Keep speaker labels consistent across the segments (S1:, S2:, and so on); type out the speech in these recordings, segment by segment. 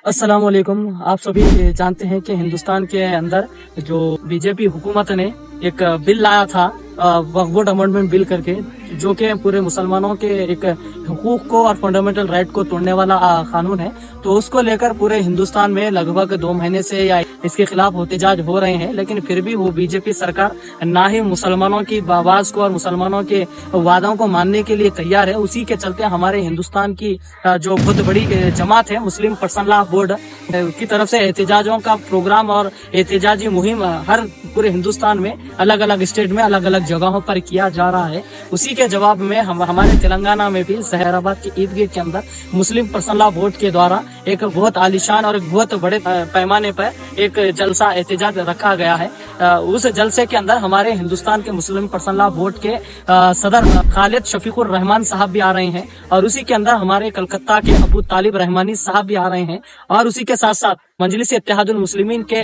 S1: अस्सलाम वालेकुम। आप सभी जानते हैं कि हिंदुस्तान के अंदर जो बीजेपी हुकूमत ने एक बिल लाया था, वक्फ अमेंडमेंट बिल करके, जो कि पूरे मुसलमानों के एक हुकूक को और फंडामेंटल राइट को तोड़ने वाला कानून है। तो उसको लेकर पूरे हिंदुस्तान में लगभग 2 महीने से या इसके खिलाफ एहतजाज हो रहे हैं, लेकिन फिर भी वो बीजेपी सरकार ना ही मुसलमानों की आवाज को और मुसलमानों के वादों को मानने के लिए तैयार है। उसी के चलते हमारे हिंदुस्तान की जो बहुत बड़ी जमात है, मुस्लिम पर्सनल लॉ बोर्ड की तरफ से एहतजाजों का प्रोग्राम और एहतजाजी मुहिम हर पूरे हिंदुस्तान में अलग अलग स्टेट में अलग अलग जगहों पर किया जा रहा है। उसी के जवाब में हमारे तेलंगाना में भी जहराबाद की ईदगाह के अंदर मुस्लिम पर्सनल लॉ बोर्ड के द्वारा एक बहुत आलिशान और एक बहुत बड़े पैमाने पर एक जलसा एहतजाज रखा गया है। उस जलसे के अंदर हमारे हिंदुस्तान के मुस्लिम पर्सनल लॉ बोर्ड के सदर खालिद शफीकुर रहमान साहब भी आ रहे हैं, और उसी के अंदर हमारे कलकत्ता के अबू तालिब रहमानी साहब भी आ रहे हैं, और उसी के साथ साथ मजलिस इत्तेहादुल मुस्लिमीन के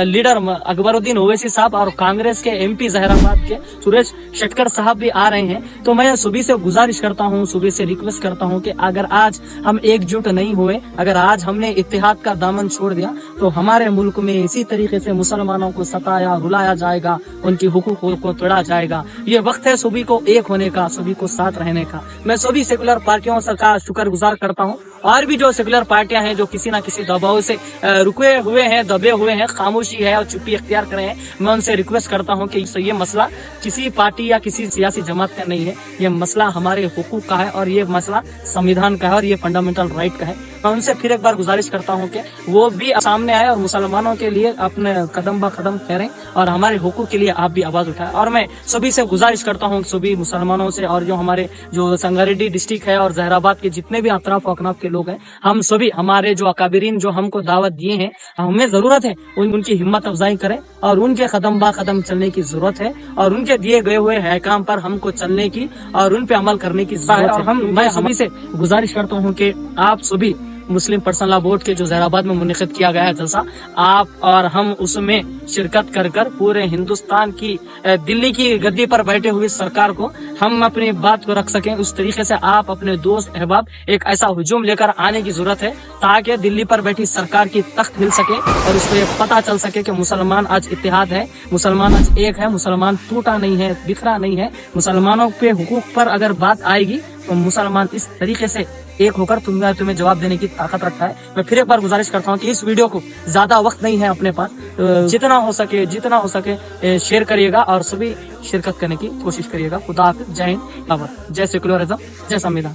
S1: लीडर अकबरुद्दीन ओवैसी साहब और कांग्रेस के एमपी जहराबाद के सुरेश शेट्टर साहब भी आ रहे हैं। तो मैं सभी से गुजारिश करता हूं, सभी से रिक्वेस्ट करता हूं कि अगर आज हम एकजुट नहीं हुए, अगर आज हमने इत्तेहाद का दामन छोड़ दिया, तो हमारे मुल्क में इसी तरीके से मुसलमानों को सताया रुलाया जाएगा, उनकी हुकूक को तोड़ा जाएगा। ये वक्त है सभी को एक होने का, सभी को साथ रहने का। मैं सभी सेकुलर पार्टियों का शुक्रगुजार करता हूँ, और भी जो सेकुलर पार्टियां हैं जो किसी न किसी दबाव से रुके हुए हैं, दबे हुए हैं, खामोशी है और चुप्पी इख्तियार कर रहे हैं, मैं उनसे रिक्वेस्ट करता हूं कि ये मसला किसी पार्टी या किसी सियासी जमात का नहीं है, ये मसला हमारे हुकूक का है, और ये मसला संविधान का है, और ये फंडामेंटल राइट का है। मैं उनसे फिर एक बार गुजारिश करता हूं कि वो भी सामने आए और मुसलमानों के लिए अपने कदम ब कदम ठहरें, और हमारे हुकूक के लिए आप भी आवाज उठाएं। और मैं सभी से गुजारिश करता हूं, सभी मुसलमानों से, और जो हमारे जो संगारेड्डी डिस्ट्रिक्ट है और जहराबाद के जितने भी अतराफ अकनाफ के लोग हैं, हम सभी हमारे जो अकाबिरीन जो हमको दावत दिए हैं, हमें जरूरत है उनकी हिम्मत अफजाई करें, और उनके कदम बा कदम चलने की जरूरत है, और उनके दिए गए हुए अहकाम पर हमको चलने की और उन पे अमल करने की जरूरत है। मैं सभी से गुजारिश करता हूँ कि आप सभी मुस्लिम पर्सनल लॉ बोर्ड के जो जहराबाद में मुनक़िद किया गया है जलसा, आप और हम उसमें शिरकत कर कर पूरे हिंदुस्तान की दिल्ली की गद्दी पर बैठे हुए सरकार को हम अपनी बात को रख सकें। उस तरीके से आप अपने दोस्त अहबाब एक ऐसा हुजूम लेकर आने की जरूरत है, ताकि दिल्ली पर बैठी सरकार की तख्त हिल सके और उसको ये पता चल सके कि मुसलमान आज इत्तेहाद है, मुसलमान आज एक है, मुसलमान टूटा नहीं है, बिखरा नहीं है। मुसलमानों पे हुकूक पर अगर बात आएगी तो मुसलमान इस तरीके से एक होकर तुम्हें जवाब देने की ताकत रखता है। मैं फिर एक बार गुजारिश करता हूँ कि इस वीडियो को ज्यादा वक्त नहीं है अपने पास, जितना हो सके शेयर करिएगा और सभी शिरकत करने की कोशिश करिएगा। खुदा हाफिज़, जय हिंद, जय सेकुलरिज्म, जय संविधान।